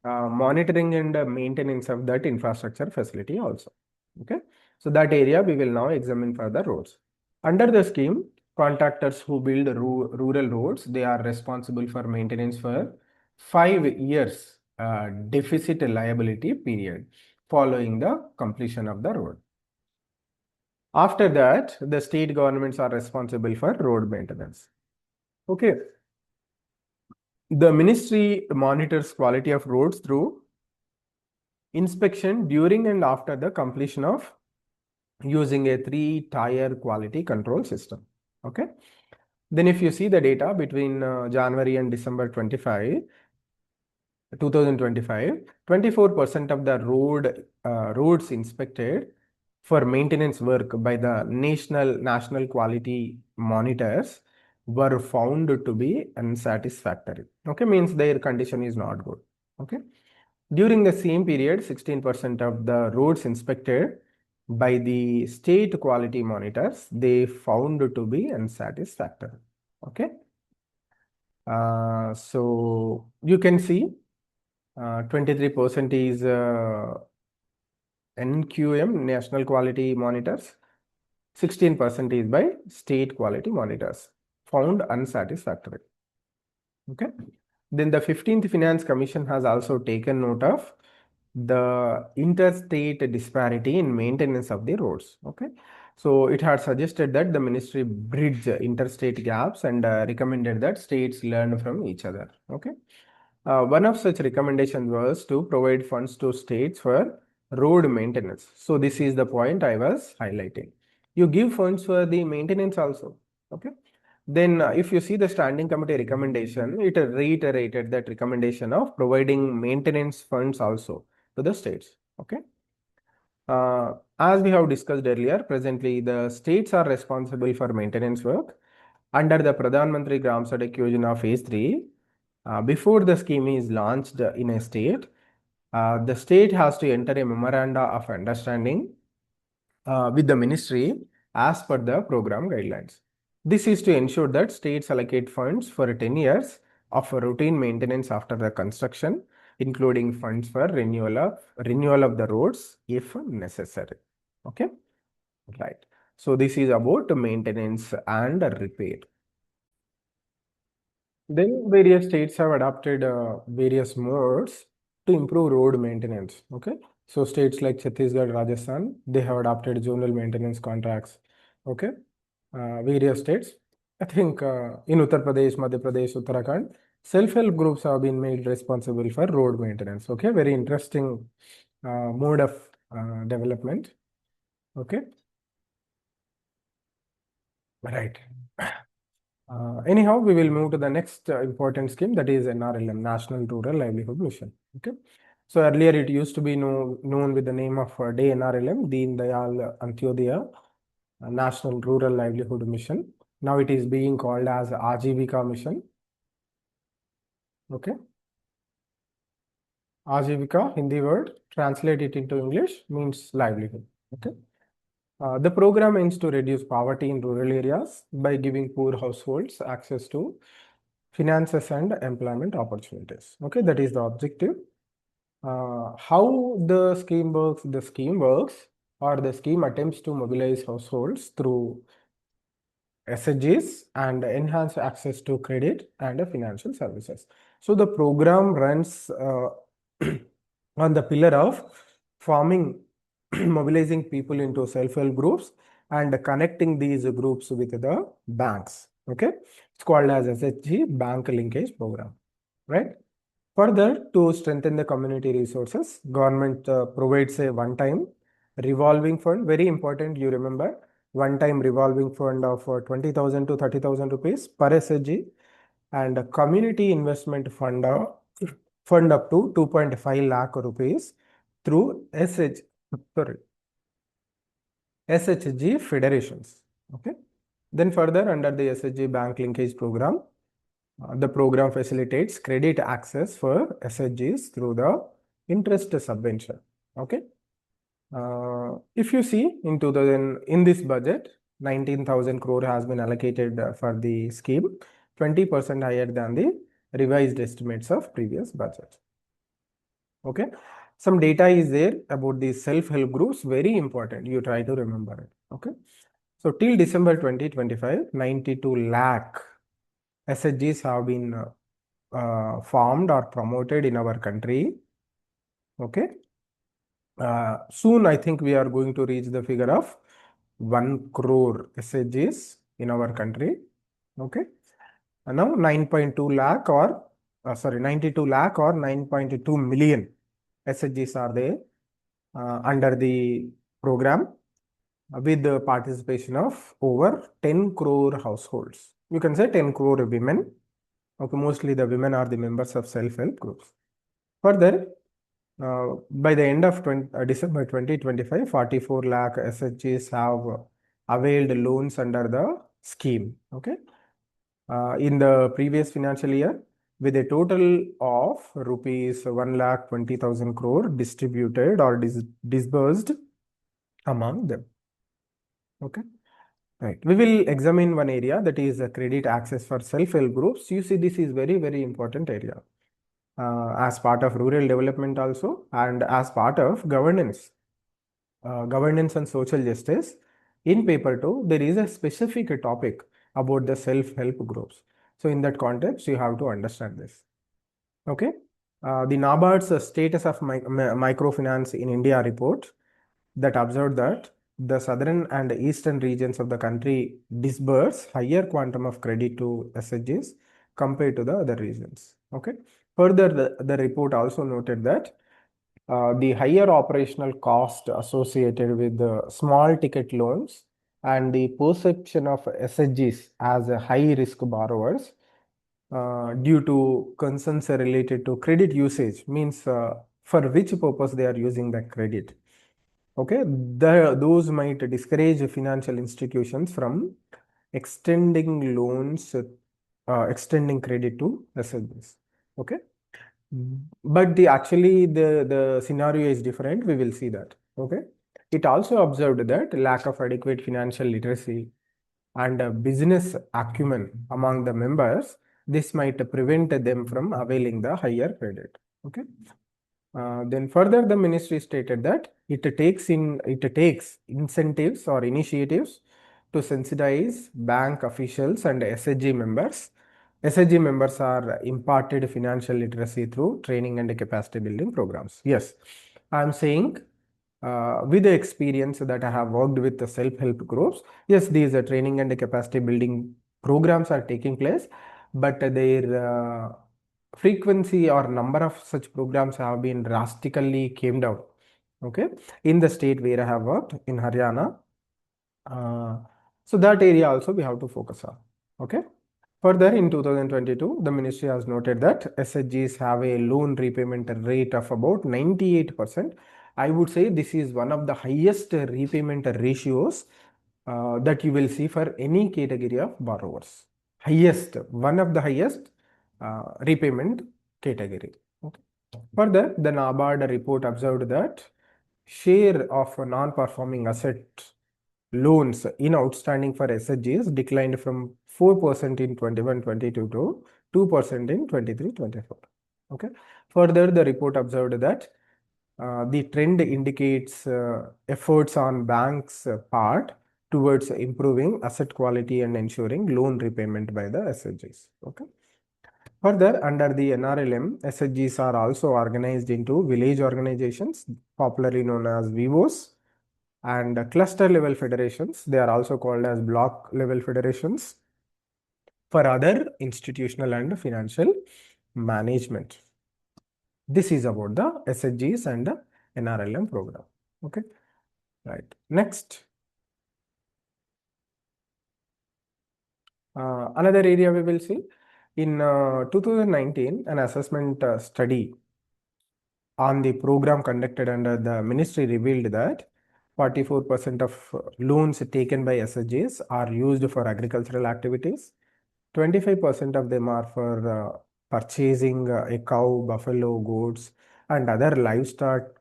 monitoring and maintenance of that infrastructure facility also. Okay, so that area we will now examine for the roads. Under the scheme, contractors who build rural roads, they are responsible for maintenance for 5 years deficit liability period following the completion of the road. After that, the state governments are responsible for road maintenance. Okay. The ministry monitors quality of roads through inspection during and after the completion of using a 3-tier quality control system. Okay. Then if you see the data between January and December 2025, 24% of the roads inspected for maintenance work by the national quality monitors were found to be unsatisfactory. Okay, means their condition is not good. Okay. During the same period, 16% of the roads inspected by the state quality monitors, they found to be unsatisfactory. Okay. So you can see 23% is NQM, National Quality Monitors, 16% is by State Quality Monitors, found unsatisfactory. Okay. Then the 15th Finance Commission has also taken note of the interstate disparity in maintenance of the roads. Okay. So it had suggested that the ministry bridge interstate gaps and recommended that states learn from each other. Okay. One of such recommendations was to provide funds to states for road maintenance. So this is the point I was highlighting. You give funds for the maintenance also. Okay. Then if you see the standing committee recommendation, it reiterated that recommendation of providing maintenance funds also to the states. Okay. As we have discussed earlier, presently the states are responsible for maintenance work under the Pradhan Mantri Gram Sadak Yojana phase 3. Before the scheme is launched in a state, the state has to enter a memoranda of understanding with the ministry as per the program guidelines. This is to ensure that states allocate funds for 10 years of routine maintenance after the construction, including funds for renewal of the roads if necessary. Okay, right. So this is about maintenance and repair. Then various states have adopted various modes to improve road maintenance. Okay, so states like Chhattisgarh, Rajasthan, they have adopted zonal maintenance contracts. Okay, various states. I think in Uttar Pradesh, Madhya Pradesh, Uttarakhand, self-help groups have been made responsible for road maintenance. Okay, very interesting mode of development. Okay, right. Anyhow, we will move to the next important scheme, that is NRLM, National Rural Livelihood Mission. Okay. So earlier it used to be known with the name of Day NRLM, Deen Dayal Antyodaya National Rural Livelihood Mission. Now it is being called as Ajivika Mission. Okay. Ajivika, Hindi word, translate it into English, means livelihood. Okay. The program aims to reduce poverty in rural areas by giving poor households access to finances and employment opportunities. Okay, that is the objective. How the scheme works? The scheme attempts to mobilize households through SHGs and enhance access to credit and financial services. So the program runs on the pillar of forming, mobilizing people into self-help groups and connecting these groups with the banks. Okay, it's called as SHG, Bank Linkage Program, right? Further, to strengthen the community resources, government provides a one-time revolving fund, very important, you remember, one-time revolving fund of 20,000 to 30,000 rupees per SHG, and a community investment fund, fund up to 2.5 lakh rupees through SHG federations. Okay. Then further, under the SHG bank linkage program, the program facilitates credit access for SHGs through the interest subvention. Okay. If you see in this budget, 19,000 crore has been allocated for the scheme, 20% higher than the revised estimates of previous budget. Okay. Some data is there about these self-help groups, very important. You try to remember it. Okay. So till December 2025, 92 lakh SHGs have been formed or promoted in our country. Okay. Soon, I think we are going to reach the figure of 1 crore SHGs in our country. Okay. And now 9.2 lakh or 92 lakh or 9.2 million SHGs are there under the program with the participation of over 10 crore households. You can say 10 crore women. Okay, mostly the women are the members of self-help groups. Further, by the end of December 2025, 44 lakh SHGs have availed loans under the scheme. Okay. In the previous financial year, with a total of rupees 1,20,000 crore distributed or disbursed among them. Okay. Right. We will examine one area, that is credit access for self-help groups. You see, this is very, very important area as part of rural development also, and as part of governance, governance and social justice. In paper 2, there is a specific topic about the self-help groups. So in that context, you have to understand this. Okay. The NABARD's status of microfinance in India report that observed that the southern and eastern regions of the country disburse higher quantum of credit to SHGs compared to the other regions. Okay. Further, the report also noted that the higher operational cost associated with the small ticket loans and the perception of SHGs as a high risk borrowers due to concerns related to credit usage, means for which purpose they are using the credit. Okay, those might discourage financial institutions from extending loans, extending credit to SHGs. Okay, but the scenario is different. We will see that. Okay, it also observed that lack of adequate financial literacy and business acumen among the members, this might prevent them from availing the higher credit. Okay. Then further, the ministry stated that it takes incentives or initiatives to sensitize bank officials and SHG members. SHG members are imparted financial literacy through training and capacity building programs. Yes, I am saying with the experience that I have worked with the self-help groups, yes, these training and capacity building programs are taking place, but their frequency or number of such programs have been drastically came down. Okay, in the state where I have worked in Haryana. So that area also we have to focus on. Okay. Further, in 2022, the ministry has noted that SHGs have a loan repayment rate of about 98%. I would say this is one of the highest repayment ratios that you will see for any category of borrowers. One of the highest repayment category. Okay. Further, the NABARD report observed that share of non-performing asset loans in outstanding for SHGs declined from 4% in 21-22 to 2% in 23-24. Okay. Further, the report observed that the trend indicates efforts on banks' part towards improving asset quality and ensuring loan repayment by the SHGs. Okay. Further, under the NRLM, SHGs are also organized into village organizations, popularly known as VOs, and cluster level federations. They are also called as block level federations for other institutional and financial management. This is about the SHGs and the NRLM program. Okay. Right. Next, another area we will see in 2019, an assessment study on the program conducted under the ministry revealed that 44% of loans taken by SHGs are used for agricultural activities. 25% of them are for purchasing a cow, buffalo, goats, and other livestock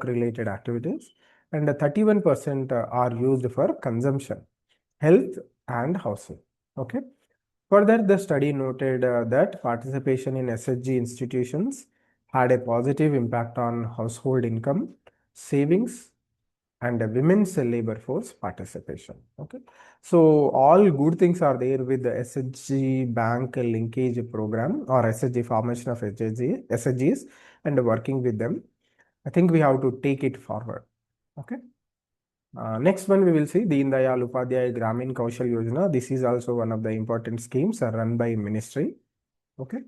related activities. And 31% are used for consumption, health, and housing. Okay. Further, the study noted that participation in SHG institutions had a positive impact on household income, savings, and women's labor force participation. Okay, so all good things are there with the SHG bank linkage program or SHG formation of SHGs and working with them. I think we have to take it forward. Okay. Next one we will see Deen Dayal Upadhyay Gramin Kaushal Yojana. This is also one of the important schemes run by ministry. Okay.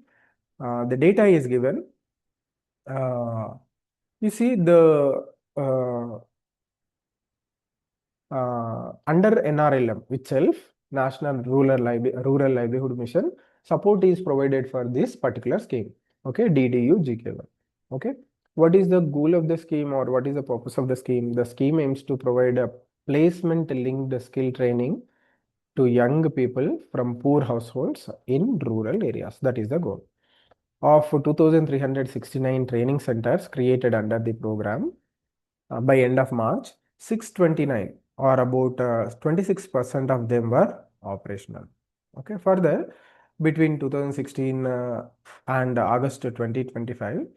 The data is given. You see the under NRLM itself, National Rural Livelihood Mission, support is provided for this particular scheme. Okay, DDU GK1. Okay, what is the goal of the scheme or what is the purpose of the scheme? The scheme aims to provide a placement linked skill training to young people from poor households in rural areas. That is the goal. Of 2,369 training centers created under the program, by end of March, 629 or about 26% of them were operational. Okay. Further, between 2016 and August 2025,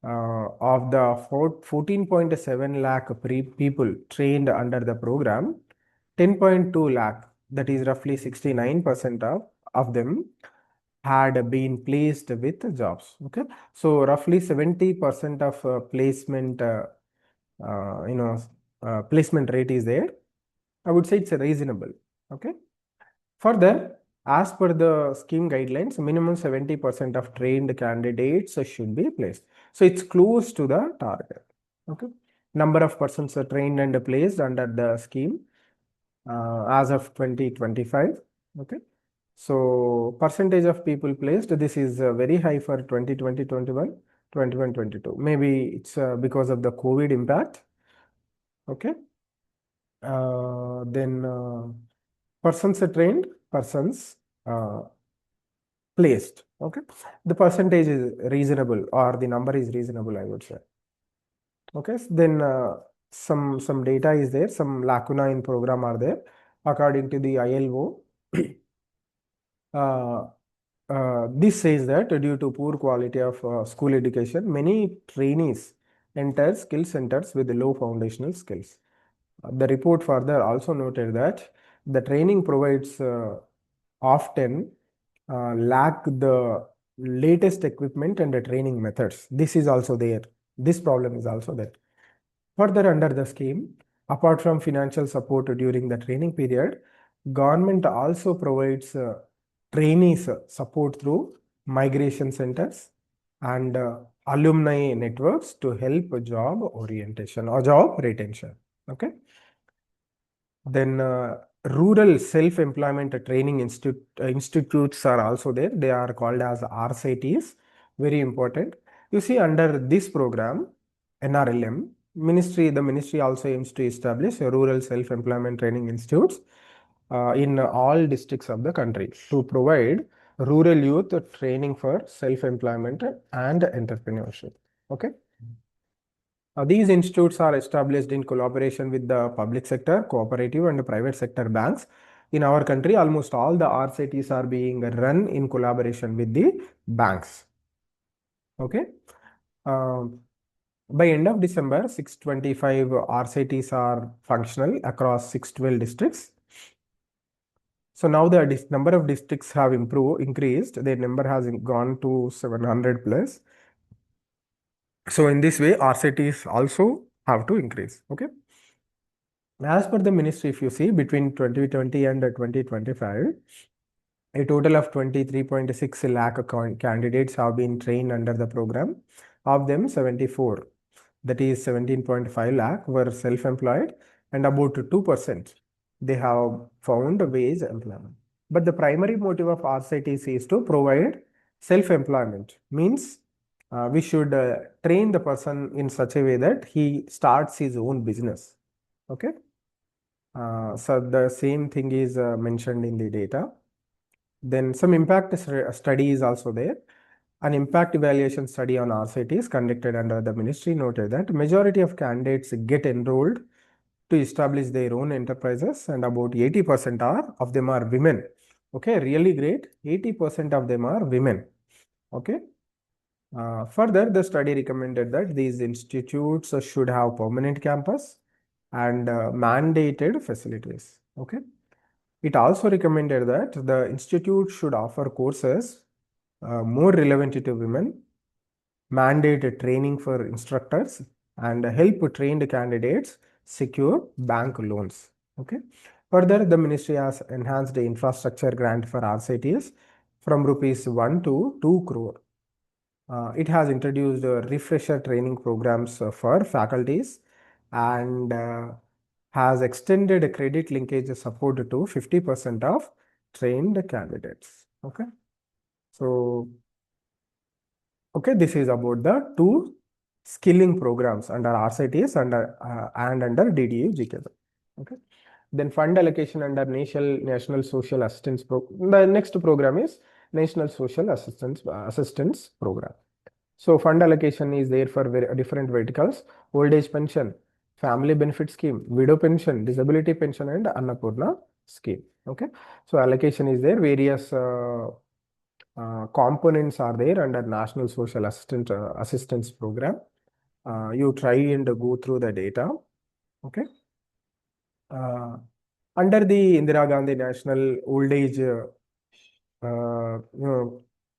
of the 14.7 lakh people trained under the program, 10.2 lakh, that is roughly 69% of them, had been placed with jobs. Okay, so roughly 70% of placement placement rate is there. I would say it's reasonable. Okay. Further, as per the scheme guidelines, minimum 70% of trained candidates should be placed. So it's close to the target. Okay. Number of persons are trained and placed under the scheme as of 2025. Okay. So percentage of people placed, this is very high for 2020, 21, 21, 22. Maybe it's because of the COVID impact. Okay. Then persons are trained, persons placed. Okay. The percentage is reasonable or the number is reasonable, I would say. Okay. Then some data is there, some lacuna in program are there. According to the ILO, this says that due to poor quality of school education, many trainees enter skill centers with low foundational skills. The report further also noted that the training provides often lack the latest equipment and the training methods. This is also there. This problem is also there. Further, under the scheme, apart from financial support during the training period, government also provides trainees support through migration centers and alumni networks to help job orientation or job retention. Okay. Then rural self-employment training institutes are also there. They are called as RCTs. Very important. You see, under this program, NRLM, the ministry also aims to establish a rural self-employment training institutes in all districts of the country to provide rural youth training for self-employment and entrepreneurship. Okay. These institutes are established in collaboration with the public sector, cooperative and private sector banks. In our country, almost all the RCTs are being run in collaboration with the banks. Okay. By end of December, 625 RCTs are functional across 612 districts. So now the number of districts have increased. Their number has gone to 700 plus. So in this way, RCTs also have to increase. Okay. As per the ministry, if you see between 2020 and 2025, a total of 23.6 lakh candidates have been trained under the program. Of them, 74 that is 17.5 lakh, were self-employed, and about 2% they have found wage employment. But the primary motive of RCTs is to provide self-employment, means we should train the person in such a way that he starts his own business. Okay. So the same thing is mentioned in the data. Then some impact study is also there. An impact evaluation study on RCT is conducted under the ministry noted that majority of candidates get enrolled to establish their own enterprises, and about 80% of them are women. Okay, really great. 80% of them are women. Okay. Further, the study recommended that these institutes should have permanent campus and mandated facilities. Okay. It also recommended that the institute should offer courses more relevant to women, mandate training for instructors, and help trained candidates secure bank loans. Okay. Further, the ministry has enhanced the infrastructure grant for RCTs from rupees 1 to 2 crore. It has introduced refresher training programs for faculties and has extended credit linkage support to 50% of trained candidates. Okay. So, okay, this is about the two skilling programs under RCTs and under DDU GKS. Okay. Then fund allocation under National Social Assistance Program. The next program is National Social Assistance Program. So fund allocation is there for different verticals: old age pension, family benefit scheme, widow pension, disability pension, and Annapurna scheme. Okay. So allocation is there. Various components are there under National Social Assistance Program. You try and go through the data. Okay. Under the Indira Gandhi National Old Age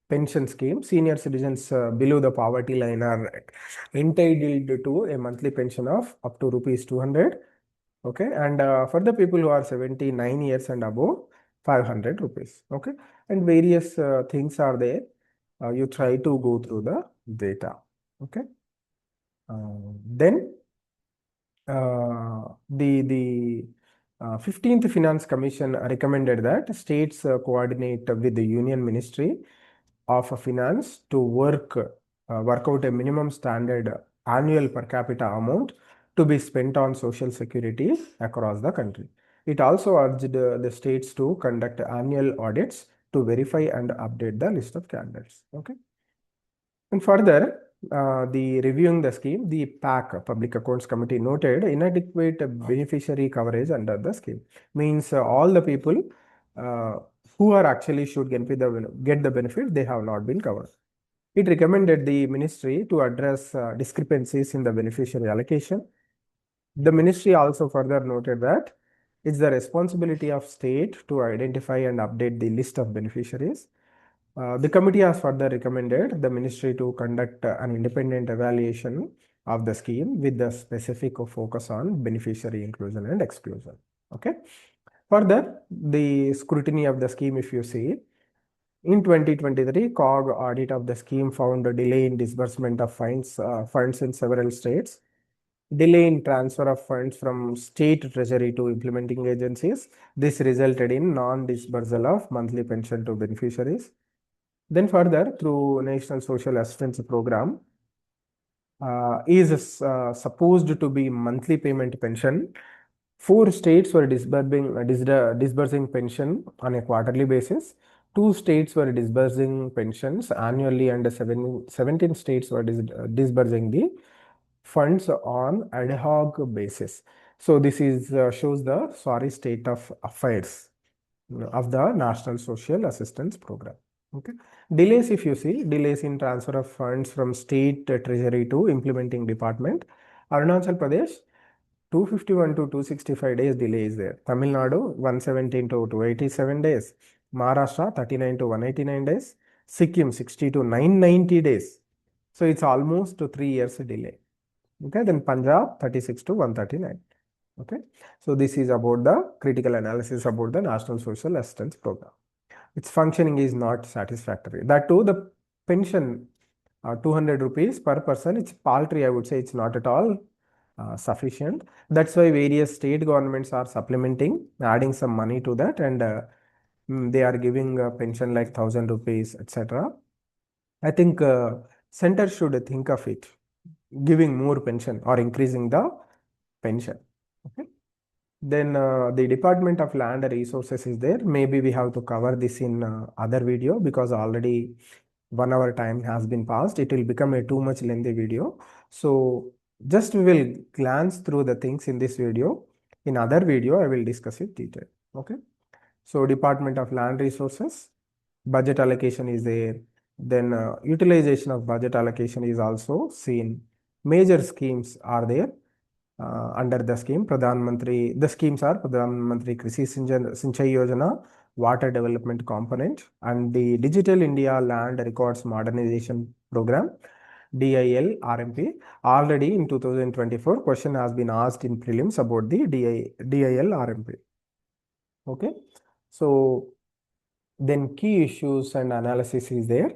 pension scheme, senior citizens below the poverty line are entitled to a monthly pension of up to rupees 200. Okay. And for the people who are 79 years and above, 500 rupees. Okay. And various things are there. You try to go through the data. Okay. Then the 15th Finance Commission recommended that states coordinate with the Union Ministry of Finance to work out a minimum standard annual per capita amount to be spent on social security across the country. It also urged the states to conduct annual audits to verify and update the list of candidates. Okay. And further, the reviewing the scheme, the PAC, Public Accounts Committee, noted inadequate beneficiary coverage under the scheme. Means all the people who are actually should get the benefit, they have not been covered. It recommended the ministry to address discrepancies in the beneficiary allocation. The ministry also further noted that it's the responsibility of state to identify and update the list of beneficiaries. The committee has further recommended the ministry to conduct an independent evaluation of the scheme with the specific focus on beneficiary inclusion and exclusion. Okay. Further, the scrutiny of the scheme, if you see, in 2023, COG audit of the scheme found a delay in disbursement of funds in several states, delay in transfer of funds from state treasury to implementing agencies. This resulted in non-disbursal of monthly pension to beneficiaries. Then further, through National Social Assistance Program, is supposed to be monthly payment pension. 4 states were disbursing pension on a quarterly basis. 2 states were disbursing pensions annually, and 17 states were disbursing the funds on ad hoc basis. So this is shows the sorry state of affairs of the National Social Assistance Program. Okay. Delays, if you see, delays in transfer of funds from state treasury to implementing department. Arunachal Pradesh, 251 to 265 days delay is there. Tamil Nadu, 117 to 287 days. Maharashtra, 39 to 189 days. Sikkim, 60 to 990 days. So it's almost 3 years delay. Okay. Then Punjab, 36 to 139. Okay. So this is about the critical analysis about the National Social Assistance Program. Its functioning is not satisfactory. That too, the pension 200 rupees per person. It's paltry, I would say. It's not at all sufficient. That's why various state governments are supplementing, adding some money to that, and they are giving a pension like 1,000 rupees, etc. I think center should think of it, giving more pension or increasing the pension. Okay. Then the Department of Land Resources is there. Maybe we have to cover this in other video because already 1 hour time has been passed. It will become a too much lengthy video. So just we will glance through the things in this video. In other video, I will discuss it detail. Okay. So Department of Land Resources, budget allocation is there. Then utilization of budget allocation is also seen. Major schemes are there under the scheme. The schemes are Pradhan Mantri Krishi Sinchai Yojana, Water Development Component, and the Digital India Land Records Modernization Program, DIL RMP. Already in 2024, question has been asked in prelims about the DIL RMP. Okay. So then key issues and analysis is there.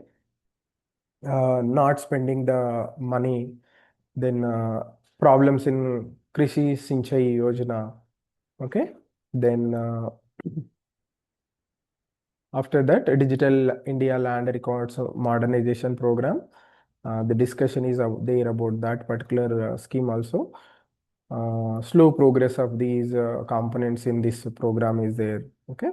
Not spending the money, then problems in Krishi Sinchai Yojana. Okay. Then after that, Digital India Land Records Modernization Program. The discussion is there about that particular scheme also. Slow progress of these components in this program is there. Okay.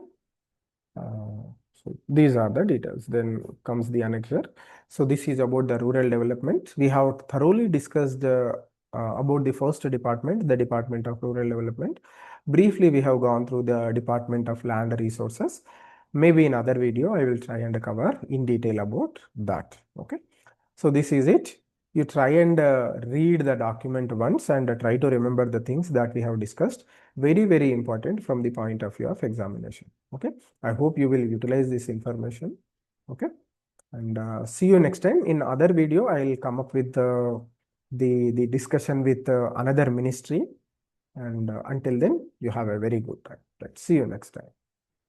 So these are the details. Then comes the annexure. So this is about the rural development. We have thoroughly discussed about the first department, the Department of Rural Development. Briefly, we have gone through the Department of Land Resources. Maybe in other video, I will try and cover in detail about that. Okay. So this is it. You try and read the document once and try to remember the things that we have discussed. Very, very important from the point of view of examination. Okay. I hope you will utilize this information. Okay. And see you next time. In other video, I will come up with the discussion with another ministry. And until then, you have a very good time. Right. See you next time.